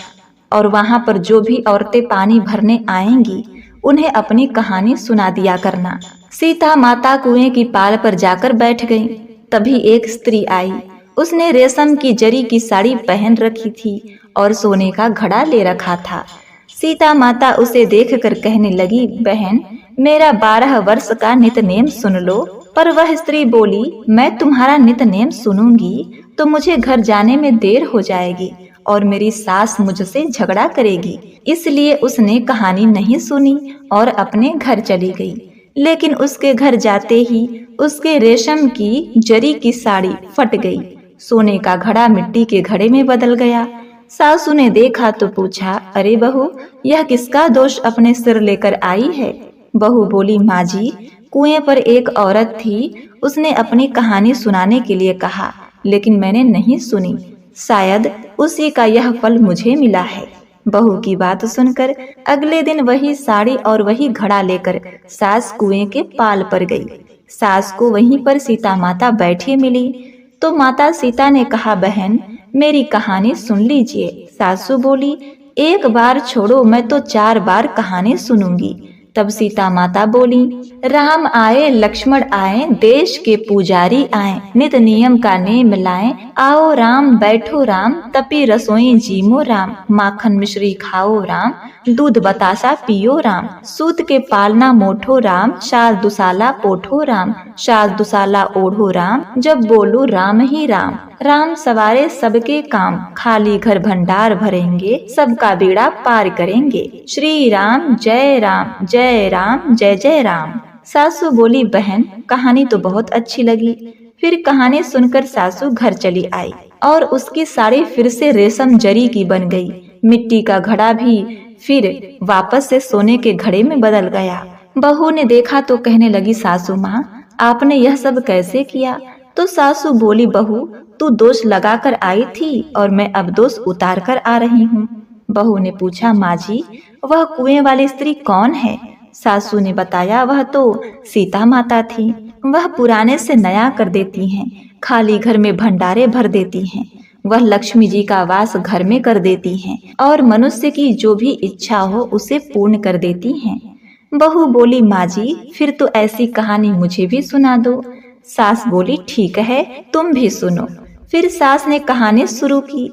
और वहां पर जो भी औरतें पानी भरने आएंगी उन्हें अपनी कहानी सुना दिया करना। सीता माता कुएं की पाल पर जाकर बैठ गईं। तभी एक स्त्री आई। उसने रेशम की जरी की साड़ी पहन रखी थी और सोने का घड़ा ले रखा था। सीता माता उसे देखकर कहने लगी, बहन, मेरा 12 वर्ष का नितनेम सुन लो। पर वह स्त्री बोली, मैं तुम्हारा नितनेम सुनूंगी तो मुझे घर जाने में देर हो जाएगी और मेरी सास मुझसे झगड़ा करेगी। इसलिए उसने कहानी नहीं सुनी और अपने घर चली गई। लेकिन उसके घर जाते ही उसके रेशम की जरी की साड़ी फट गई। सोने का घड़ा मिट्टी के घड़े में बदल गया। सासू ने देखा तो पूछा, अरे बहू, यह किसका दोष अपने सिर लेकर आई है। बहू बोली, माँ जी, कुएं पर एक औरत थी, उसने अपनी कहानी सुनाने के लिए कहा, लेकिन मैंने नहीं सुनी। शायद उसी का यह फल मुझे मिला है। बहू की बात सुनकर अगले दिन वही साड़ी और वही घड़ा लेकर सास कुएं के पाल पर गई। सास को वहीं पर सीता माता बैठी मिली तो माता सीता ने कहा, बहन मेरी कहानी सुन लीजिए। सासू बोली, एक बार छोड़ो, मैं तो 4 बार कहानी सुनूंगी। तब सीता माता बोली, राम आए लक्ष्मण आए, देश के पुजारी आए, नित नियम का नेम लाए, आओ राम बैठो राम, तपी रसोई जीमो राम, माखन मिश्री खाओ राम, दूध बतासा पियो राम, सूत के पालना मोठो राम, शाल दुसाला पोठो राम, शाल दुसाला ओढ़ो राम, जब बोलू राम ही राम, राम सवारे सबके काम, खाली घर भंडार भरेंगे, सबका बेड़ा पार करेंगे, श्री राम जय राम जय राम जय जय राम। सासू बोली, बहन कहानी तो बहुत अच्छी लगी। फिर कहानी सुनकर सासू घर चली आई और उसकी साड़ी फिर से रेशम जरी की बन गई। मिट्टी का घड़ा भी फिर वापस से सोने के घड़े में बदल गया। बहू ने देखा तो कहने लगी, सासू माँ आपने यह सब कैसे किया? तो सासू बोली, बहू तू दोष लगा कर आई थी और मैं अब दोष उतार कर आ रही हूँ। बहू ने पूछा, माँ जी वह कुएं वाली स्त्री कौन है? सासू ने बताया, वह तो सीता माता थी। वह पुराने से नया कर देती हैं, खाली घर में भंडारे भर देती हैं। वह लक्ष्मी जी का वास घर में कर देती हैं और मनुष्य की जो भी इच्छा हो उसे पूर्ण कर देती हैं। बहू बोली, माँ जी फिर तो ऐसी कहानी मुझे भी सुना दो। सास बोली, ठीक है तुम भी सुनो। फिर सास ने कहानी शुरू की।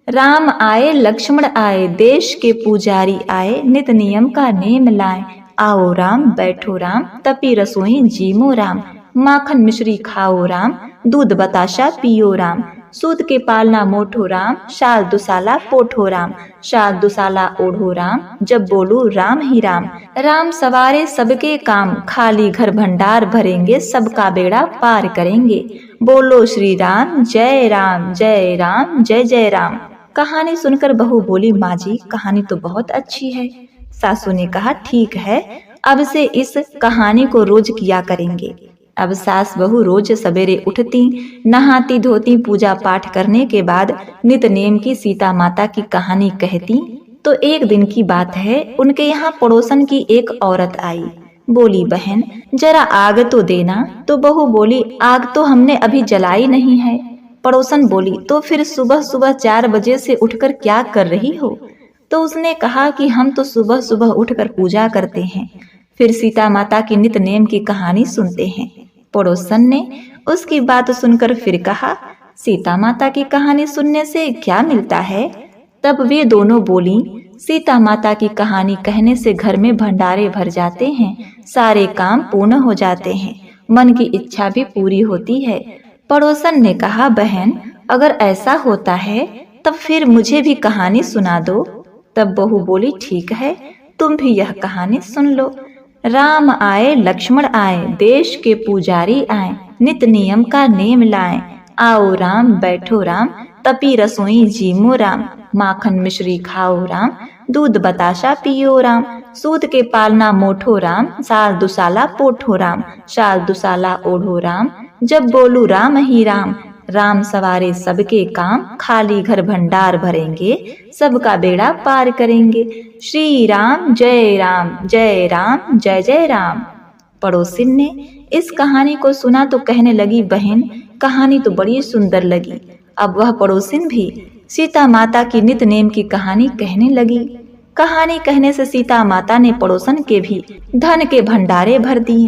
राम आए लक्ष्मण आए, देश के पुजारी आए, नित नियम का नेम लाए, आओ राम बैठो राम, तपी रसोई जीमो राम, माखन मिश्री खाओ राम, दूध बताशा पियो राम, सूत के पालना मोठो राम, शाल दुसाला पोठो राम, शाल दुसाला ओढ़ो राम, जब बोलू राम ही राम, राम सवारे सबके काम, खाली घर भंडार भरेंगे, सबका बेड़ा पार करेंगे, बोलो श्री राम जय राम जय राम जय जय राम। कहानी सुनकर बहू बोली, माँ जी कहानी तो बहुत अच्छी है। सासू ने कहा, ठीक है अब से इस कहानी को रोज किया करेंगे। अब सास बहू रोज सवेरे उठती, नहाती धोती, पूजा पाठ करने के बाद नित नेम की सीता माता की कहानी कहती। तो एक दिन की बात है, उनके यहाँ पड़ोसन की एक औरत आई। बोली, बहन जरा आग तो देना। तो बहू बोली, आग तो हमने अभी जलाई नहीं है। पड़ोसन बोली, तो फिर सुबह सुबह 4 बजे से उठकर क्या कर रही हो? तो उसने कहा कि हम तो सुबह सुबह उठकर पूजा करते हैं, फिर सीता माता की नित नेम की कहानी सुनते हैं। पड़ोसन ने उसकी बात सुनकर फिर कहा, सीता माता की कहानी सुनने से क्या मिलता है? तब वे दोनों बोली, सीता माता की कहानी कहने से घर में भंडारे भर जाते हैं, सारे काम पूर्ण हो जाते हैं, मन की इच्छा भी पूरी होती है। पड़ोसन ने कहा, बहन अगर ऐसा होता है तब फिर मुझे भी कहानी सुना दो। तब बहू बोली, ठीक है तुम भी यह कहानी सुन लो। राम आए लक्ष्मण आए, देश के पुजारी आए, नित नियम का नेम लाए, आओ राम बैठो राम, तपी रसोई जीमो राम, माखन मिश्री खाओ राम, दूध बताशा पियो राम, सूत के पालना मोठो राम, साल दुसाला पोठो राम, शाल दुसाला ओढ़ो राम, जब बोलू राम ही राम, राम सवारे सबके काम, खाली घर भंडार भरेंगे, सबका बेड़ा पार करेंगे, श्री राम जय राम जय जय राम। पड़ोसिन ने इस कहानी को सुना तो कहने लगी, बहन कहानी तो बड़ी सुंदर लगी। अब वह पड़ोसिन भी सीता माता की नित नेम की कहानी कहने लगी। कहानी कहने से सीता माता ने पड़ोसन के भी धन के भंडारे भर दिए।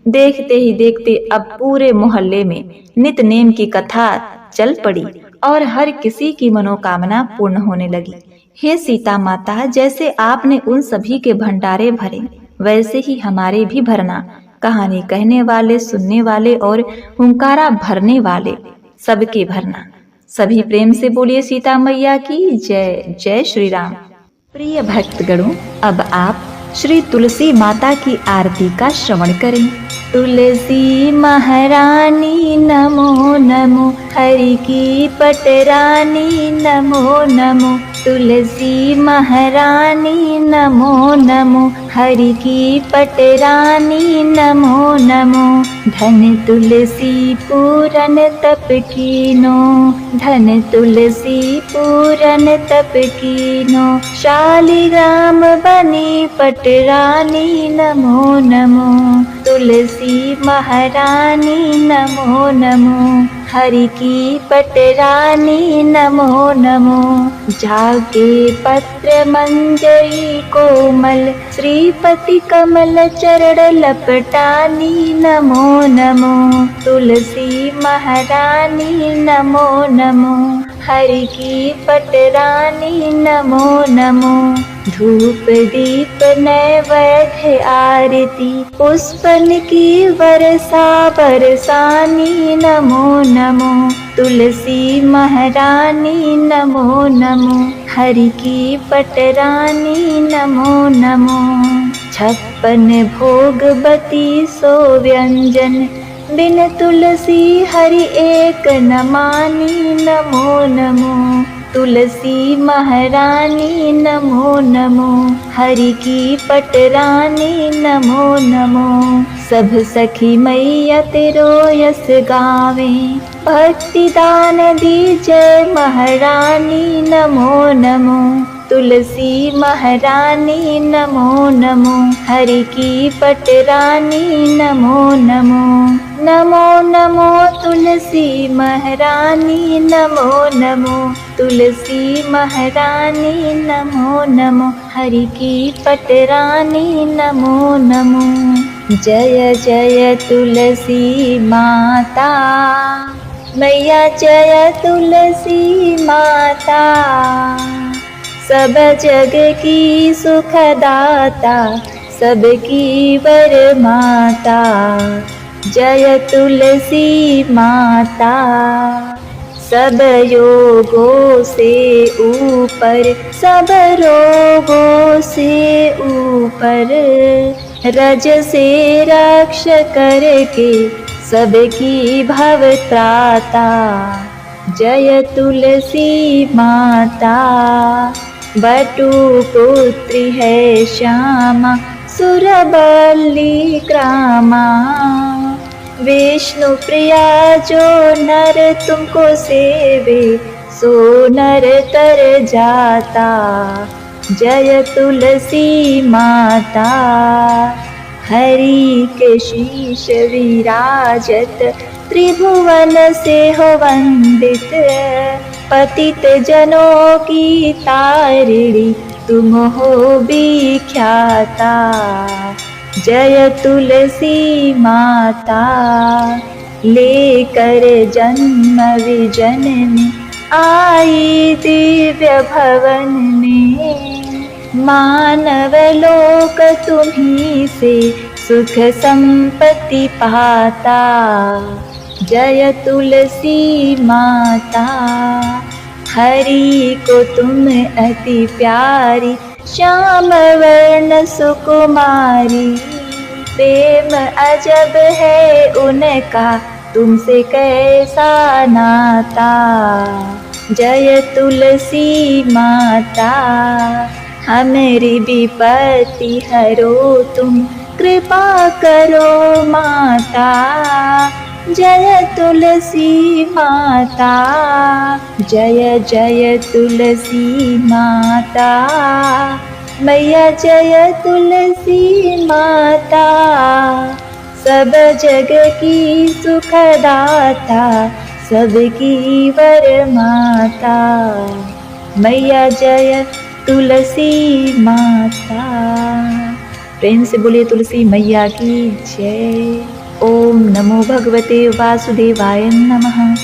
देखते ही देखते अब पूरे मोहल्ले में नित नेम की कथा चल पड़ी और हर किसी की मनोकामना पूर्ण होने लगी। हे सीता माता, जैसे आपने उन सभी के भंडारे भरे वैसे ही हमारे भी भरना। कहानी कहने वाले, सुनने वाले और हुंकारा भरने वाले सबके भरना। सभी प्रेम से बोलिए सीता मैया की जय। जय श्री राम। प्रिय भक्तगणों, अब आप श्री तुलसी माता की आरती का श्रवण करें। तुलसी महारानी नमो नमो, हरि की पटरानी नमो नमो, तुलसी महारानी नमो नमो, हरि की पटरानी नमो नमो। धन तुलसी पूरन तप कीनो, धन तुलसी पूरन तप कीनो। शालिग्राम बनी पटरानी नमो नमो, तुलसी महारानी नमो नमो, हरि की पटरानी नमो नमो। जाके पत्र मंजरी कोमल, श्रीपति कमल चरण लपटानी नमो नमो, तुलसी महारानी नमो नमो, हरि की पटरानी नमो नमो। धूप दीप नैवेद्य आरती, पुष्पन की वर्षा बरसानी नमो नमो, तुलसी महारानी नमो नमो, हरि की पटरानी नमो नमो। 56 भोगवती सो व्यंजन, बिन तुलसी हरि एक न मानी नमो नमो, तुलसी महारानी नमो नमो, हरि की पटरानी नमो नमो। सब सखी मैया तेरो यस गावे, भक्ति दान दीजै महारानी नमो नमो, तुलसी महारानी नमो नमो, हरि की पटरानी नमो नमो। नमो नमो तुलसी महारानी नमो नमो, तुलसी महारानी नमो नमो, हरि की पटरानी नमो नमो। जय जय तुलसी माता, मैया जय तुलसी माता। सब जग की सुखदाता, सबकी वर माता। जय तुलसी माता। सब योगों से ऊपर, सब रोगों से ऊपर, रज से रक्ष करके सबकी भव त्राता। जय तुलसी माता। बटु पुत्री है श्यामा, सुरबली ग्रामा। विष्णु प्रिया जो नर तुमको सेवे, सो नर तर जाता। जय तुलसी माता। हरि के शीश विराजत, त्रिभुवन से हो वंदित। पतित जनों की तारिणी, तुम हो विख्याता। जय तुलसी माता। लेकर जन्म विजन में, आई दिव्य भवन में। मानव लोक तुम्हीं से, सुख संपत्ति पाता। जय तुलसी माता। हरि को तुम अति प्यारी, श्याम वर्ण सुकुमारी। प्रेम अजब है उनका, तुमसे कैसा नाता। जय तुलसी माता। हमारी विपत्ति हरो तुम, कृपा करो माता। जय तुलसी माता। जय जय तुलसी माता। मैया जय तुलसी माता। सब जग की सुखदाता, सबकी वर माता। मैया जय तुलसी माता। प्रेम से बोलिए तुलसी मैया की जय। ओम नमो भगवते वासुदेवाय नमः।